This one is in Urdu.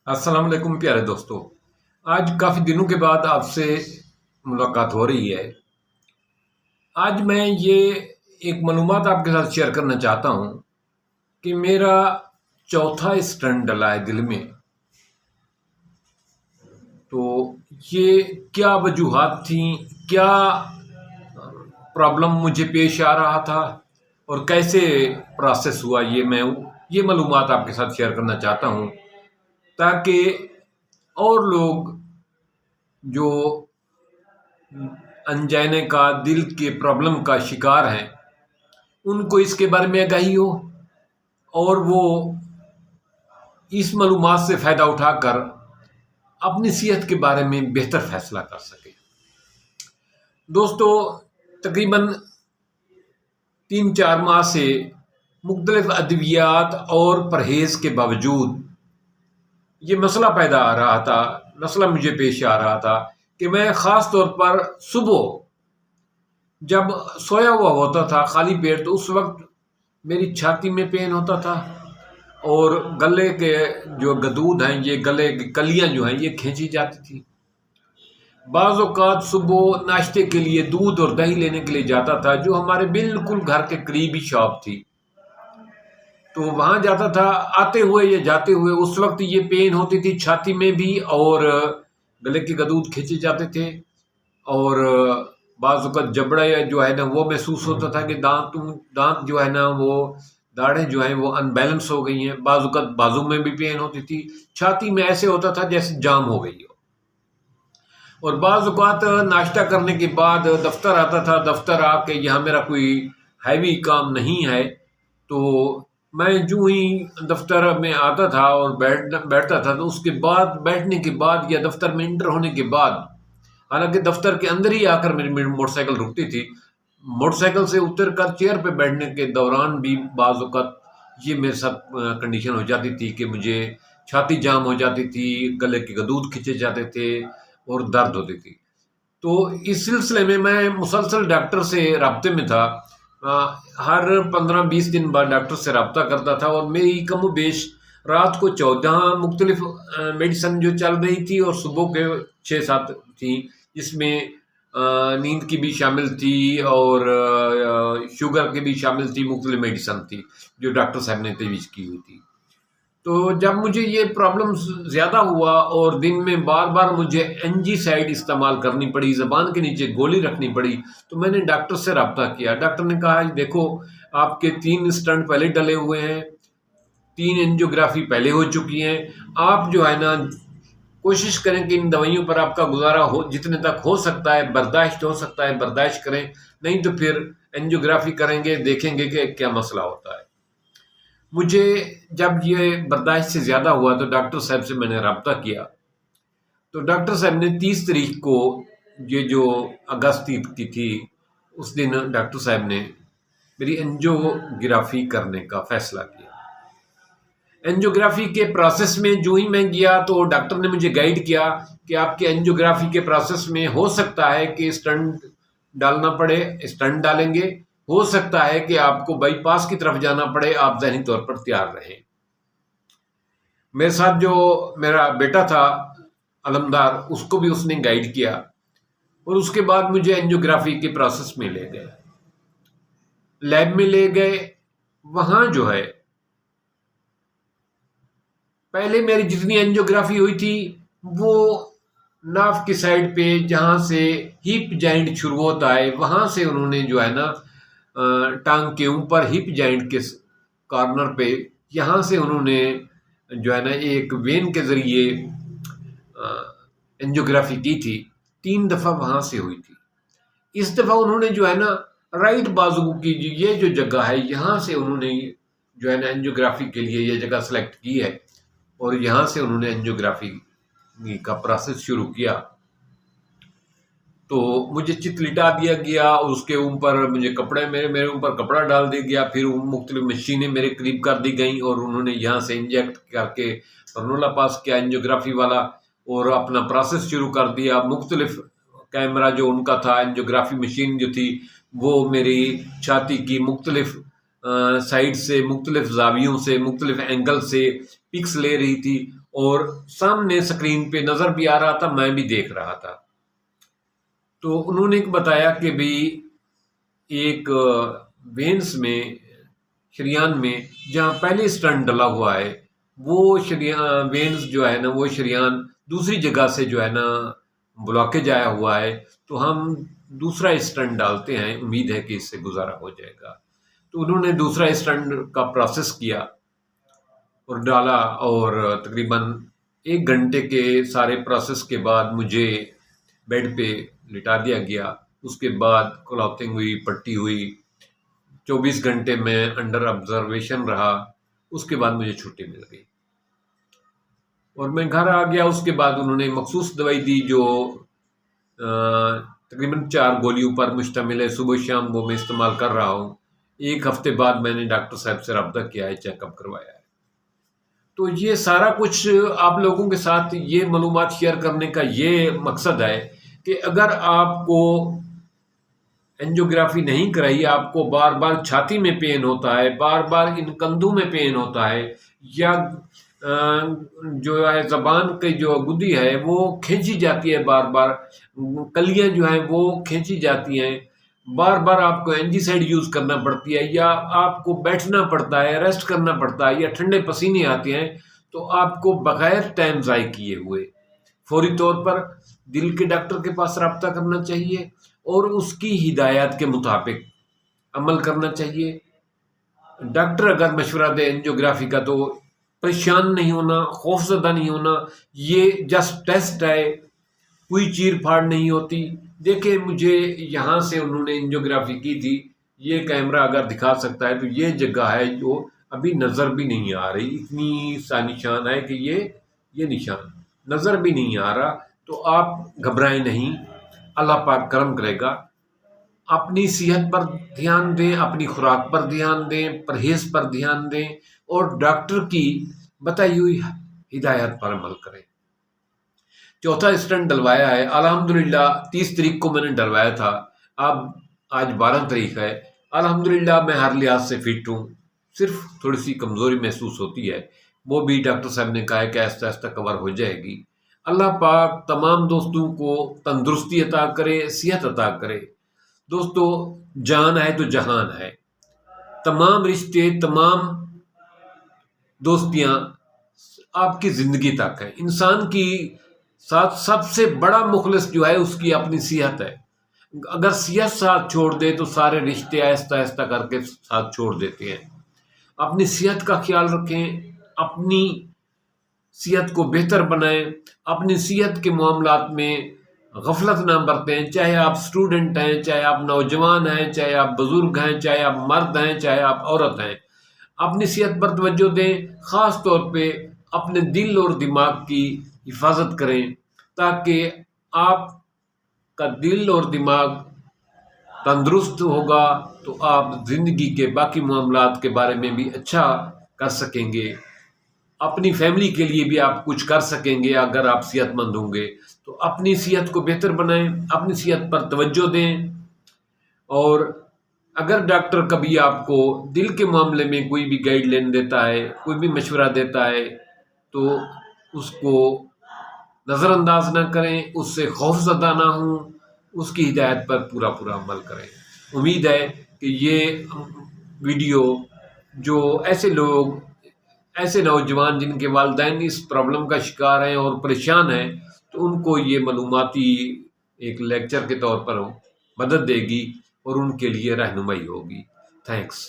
السلام علیکم پیارے دوستو، آج کافی دنوں کے بعد آپ سے ملاقات ہو رہی ہے۔ آج میں یہ ایک معلومات آپ کے ساتھ شیئر کرنا چاہتا ہوں کہ میرا چوتھا اسٹنٹ ڈلا ہے دل میں۔ تو یہ کیا وجوہات تھیں، کیا پرابلم مجھے پیش آ رہا تھا اور کیسے پروسیس ہوا، یہ معلومات آپ کے ساتھ شیئر کرنا چاہتا ہوں تاکہ اور لوگ جو انجینے کا، دل کے پرابلم کا شکار ہیں، ان کو اس کے بارے میں آگاہی ہو اور وہ اس معلومات سے فائدہ اٹھا کر اپنی صحت کے بارے میں بہتر فیصلہ کر سکے۔ دوستو، تقریباً 3-4 ماہ سے مختلف ادویات اور پرہیز کے باوجود یہ مسئلہ پیدا آ رہا تھا، مسئلہ مجھے پیش آ رہا تھا کہ میں خاص طور پر صبح جب سویا ہوا ہوتا تھا خالی پیٹ، تو اس وقت میری چھاتی میں پین ہوتا تھا اور گلے کے جو گدود ہیں، یہ گلے کی کلیاں جو ہیں یہ کھینچی جاتی تھی۔ بعض اوقات صبح ناشتے کے لیے دودھ اور دہی لینے کے لیے جاتا تھا، جو ہمارے بالکل گھر کے قریبی شاپ تھی، تو وہاں جاتا تھا۔ آتے ہوئے یا جاتے ہوئے اس وقت یہ پین ہوتی تھی چھاتی میں بھی، اور گلے کے گدود کھینچے جاتے تھے، اور بعض اوقات جبڑے جو ہے نا وہ محسوس ہوتا تھا کہ دانت جو ہے نا، وہ داڑھیں جو ہیں وہ ان بیلنس ہو گئی ہیں۔ بعض اوقات بازو میں بھی پین ہوتی تھی، چھاتی میں ایسے ہوتا تھا جیسے جام ہو گئی ہو۔ اور بعض اوقات ناشتہ کرنے کے بعد دفتر آتا تھا، دفتر آ کے یہاں میرا کوئی ہیوی کام نہیں ہے، تو میں جو ہی دفتر میں آتا تھا اور بیٹھتا تھا، تو اس کے بعد بیٹھنے کے بعد یا دفتر میں انٹر ہونے کے بعد، حالانکہ دفتر کے اندر ہی آ کر میری موٹر سائیکل رکتی تھی، موٹر سائیکل سے اتر کر چیئر پہ بیٹھنے کے دوران بھی بعض اوقات یہ میرے ساتھ کنڈیشن ہو جاتی تھی کہ مجھے چھاتی جام ہو جاتی تھی، گلے کے گدود کھینچے جاتے تھے اور درد ہوتی تھی۔ تو اس سلسلے میں میں مسلسل ڈاکٹر سے رابطے میں تھا، ہر 15-20 دن بعد ڈاکٹر سے رابطہ کرتا تھا، اور میری کم و بیش رات کو 14 مختلف میڈیسن جو چل رہی تھی اور صبح کے 6-7 تھیں، جس میں نیند کی بھی شامل تھی اور شوگر کی بھی شامل تھی، مختلف میڈیسن تھی جو ڈاکٹر صاحب نے تجویز کی ہوئی تھی۔ تو جب مجھے یہ پرابلم زیادہ ہوا اور دن میں بار بار مجھے اینجی سائڈ استعمال کرنی پڑی، زبان کے نیچے گولی رکھنی پڑی، تو میں نے ڈاکٹر سے رابطہ کیا۔ ڈاکٹر نے کہا دیکھو، آپ کے 3 اسٹنٹ پہلے ڈلے ہوئے ہیں، 3 اینجیوگرافی پہلے ہو چکی ہیں، آپ جو ہے نا کوشش کریں کہ ان دوائیوں پر آپ کا گزارا ہو، جتنے تک ہو سکتا ہے برداشت ہو سکتا ہے برداشت کریں، نہیں تو پھر اینجیوگرافی کریں گے، دیکھیں گے کہ کیا مسئلہ ہوتا ہے۔ مجھے جب یہ برداشت سے زیادہ ہوا تو ڈاکٹر صاحب سے میں نے رابطہ کیا، تو ڈاکٹر صاحب نے 30 تاریخ کو، یہ جو اگست کی تھی، اس دن ڈاکٹر صاحب نے میری اینجیوگرافی کرنے کا فیصلہ کیا۔ اینجیوگرافی کے پروسیس میں جو ہی میں گیا تو ڈاکٹر نے مجھے گائیڈ کیا کہ آپ کے اینجیوگرافی کے پروسیس میں ہو سکتا ہے کہ اسٹنٹ ڈالنا پڑے، اسٹنٹ ڈالیں گے، ہو سکتا ہے کہ آپ کو بائی پاس کی طرف جانا پڑے، آپ ذہنی طور پر تیار رہیں۔ میرے ساتھ جو میرا بیٹا تھا علمدار، اس کو بھی اس نے گائیڈ کیا، اور اس کے بعد مجھے اینجیوگرافی کے پروسیس میں لے گئے، لیب میں لے گئے۔ وہاں جو ہے پہلے میری جتنی اینجیوگرافی ہوئی تھی وہ ناف کی سائڈ پہ جہاں سے ہپ جوائنٹ شروع ہوتا ہے، وہاں سے انہوں نے جو ہے نا ٹانگ کے اوپر ہپ جوائنٹ کے کارنر پہ، یہاں سے انہوں نے جو ہے نا ایک وین کے ذریعے اینجیوگرافی کی تھی۔ 3 دفعہ وہاں سے ہوئی تھی۔ اس دفعہ انہوں نے جو ہے نا رائٹ بازو کی یہ جو جگہ ہے، یہاں سے انہوں نے جو ہے نا اینجیوگرافی کے لیے یہ جگہ سلیکٹ کی ہے، اور یہاں سے انہوں نے اینجیوگرافی کا پروسیس شروع کیا۔ تو مجھے چت لٹا دیا گیا، اور اس کے اوپر مجھے میرے اوپر کپڑا ڈال دیا گیا، پھر مختلف مشینیں میرے قریب کر دی گئیں، اور انہوں نے یہاں سے انجیکٹ کر کے فرنولا پاس کیا اینجیوگرافی والا، اور اپنا پروسیس شروع کر دیا۔ مختلف کیمرہ جو ان کا تھا، اینجیوگرافی مشین جو تھی وہ میری چھاتی کی مختلف سائڈ سے، مختلف زاویوں سے، مختلف اینگل سے پکس لے رہی تھی، اور سامنے سکرین پہ نظر بھی آ رہا تھا، میں بھی دیکھ رہا تھا۔ تو انہوں نے بتایا کہ بھئی ایک وینس میں، شریان میں جہاں پہلے اسٹنٹ ڈلا ہوا ہے، وہ وینس جو ہے نا، وہ شریان دوسری جگہ سے جو ہے نا بلاکیج آیا ہوا ہے، تو ہم دوسرا اسٹنٹ ڈالتے ہیں، امید ہے کہ اس سے گزارا ہو جائے گا۔ تو انہوں نے دوسرا اسٹنٹ کا پروسیس کیا اور ڈالا، اور تقریباً 1 گھنٹے کے سارے پروسیس کے بعد مجھے بیڈ پہ لٹا دیا گیا۔ اس کے بعد کلاتھنگ ہوئی، پٹی ہوئی، 24 گھنٹے میں انڈر آبزرویشن رہا۔ اس کے بعد مجھے چھٹی مل گئی اور میں گھر آ گیا۔ اس کے بعد انہوں نے مخصوص دوائی دی جو تقریباً 4 گولیوں پر مشتمل ہے، صبح شام وہ میں استعمال کر رہا ہوں۔ 1 ہفتے بعد میں نے ڈاکٹر صاحب سے رابطہ کیا ہے، چیک اپ کروایا ہے۔ تو یہ سارا کچھ آپ لوگوں کے ساتھ یہ معلومات شیئر کرنے کا یہ مقصد ہے کہ اگر آپ کو اینجیوگرافی نہیں کرائی، آپ کو بار بار چھاتی میں پین ہوتا ہے، بار بار ان کندھوں میں پین ہوتا ہے، یا جو ہے زبان کی جو گدی ہے وہ کھینچی جاتی ہے، بار بار کلیاں جو ہیں وہ کھینچی جاتی ہیں، بار بار آپ کو اینجی سائڈ یوز کرنا پڑتی ہے، یا آپ کو بیٹھنا پڑتا ہے، ریسٹ کرنا پڑتا ہے، یا ٹھنڈے پسینے آتے ہیں، تو آپ کو بغیر ٹائم ضائع کیے ہوئے فوری طور پر دل کے ڈاکٹر کے پاس رابطہ کرنا چاہیے اور اس کی ہدایات کے مطابق عمل کرنا چاہیے۔ ڈاکٹر اگر مشورہ دے اینجیوگرافی کا تو پریشان نہیں ہونا، خوف زدہ نہیں ہونا، یہ جسٹ ٹیسٹ ہے، کوئی چیر پھاڑ نہیں ہوتی۔ دیکھیں مجھے یہاں سے انہوں نے اینجیوگرافی کی تھی، یہ کیمرہ اگر دکھا سکتا ہے تو یہ جگہ ہے جو ابھی نظر بھی نہیں آ رہی، اتنی سا نشان ہے کہ یہ نشان نظر بھی نہیں آ رہا۔ تو آپ گھبرائیں نہیں، اللہ پاک کرم کرے گا۔ اپنی صحت پر دھیان دیں، اپنی خوراک پر دھیان دیں، پرہیز پر دھیان دیں، اور ڈاکٹر کی بتائی ہوئی ہدایت پر عمل کریں۔ چوتھا اسٹنٹ ڈلوایا ہے، الحمدللہ 30 تاریخ کو میں نے ڈلوایا تھا، اب آج 12 تاریخ ہے۔ الحمدللہ میں ہر لحاظ سے فٹ ہوں، صرف تھوڑی سی کمزوری محسوس ہوتی ہے، وہ بھی ڈاکٹر صاحب نے کہا ہے کہ آہستہ آہستہ کور ہو جائے گی۔ اللہ پاک تمام دوستوں کو تندرستی عطا کرے، صحت عطا کرے۔ دوستو، جان ہے تو جہان ہے، تمام رشتے، تمام دوستیاں آپ کی زندگی تک ہیں۔ انسان کی ساتھ سب سے بڑا مخلص جو ہے اس کی اپنی صحت ہے۔ اگر صحت ساتھ چھوڑ دے تو سارے رشتے آہستہ آہستہ کر کے ساتھ چھوڑ دیتے ہیں۔ اپنی صحت کا خیال رکھیں، اپنی صحت کو بہتر بنائیں، اپنی صحت کے معاملات میں غفلت نہ برتیں، چاہے آپ اسٹوڈنٹ ہیں، چاہے آپ نوجوان ہیں، چاہے آپ بزرگ ہیں، چاہے آپ مرد ہیں، چاہے آپ عورت ہیں۔ اپنی صحت پر توجہ دیں، خاص طور پہ اپنے دل اور دماغ کی حفاظت کریں، تاکہ آپ کا دل اور دماغ تندرست ہوگا تو آپ زندگی کے باقی معاملات کے بارے میں بھی اچھا کر سکیں گے، اپنی فیملی کے لیے بھی آپ کچھ کر سکیں گے اگر آپ صحت مند ہوں گے۔ تو اپنی صحت کو بہتر بنائیں، اپنی صحت پر توجہ دیں، اور اگر ڈاکٹر کبھی آپ کو دل کے معاملے میں کوئی بھی گائیڈ لائن دیتا ہے، کوئی بھی مشورہ دیتا ہے، تو اس کو نظر انداز نہ کریں، اس سے خوف زدہ نہ ہوں، اس کی ہدایت پر پورا عمل کریں۔ امید ہے کہ یہ ویڈیو جو ایسے لوگ، ایسے نوجوان جن کے والدین اس پرابلم کا شکار ہیں اور پریشان ہیں، تو ان کو یہ معلوماتی ایک لیکچر کے طور پر مدد دے گی اور ان کے لیے رہنمائی ہوگی۔ تھینکس۔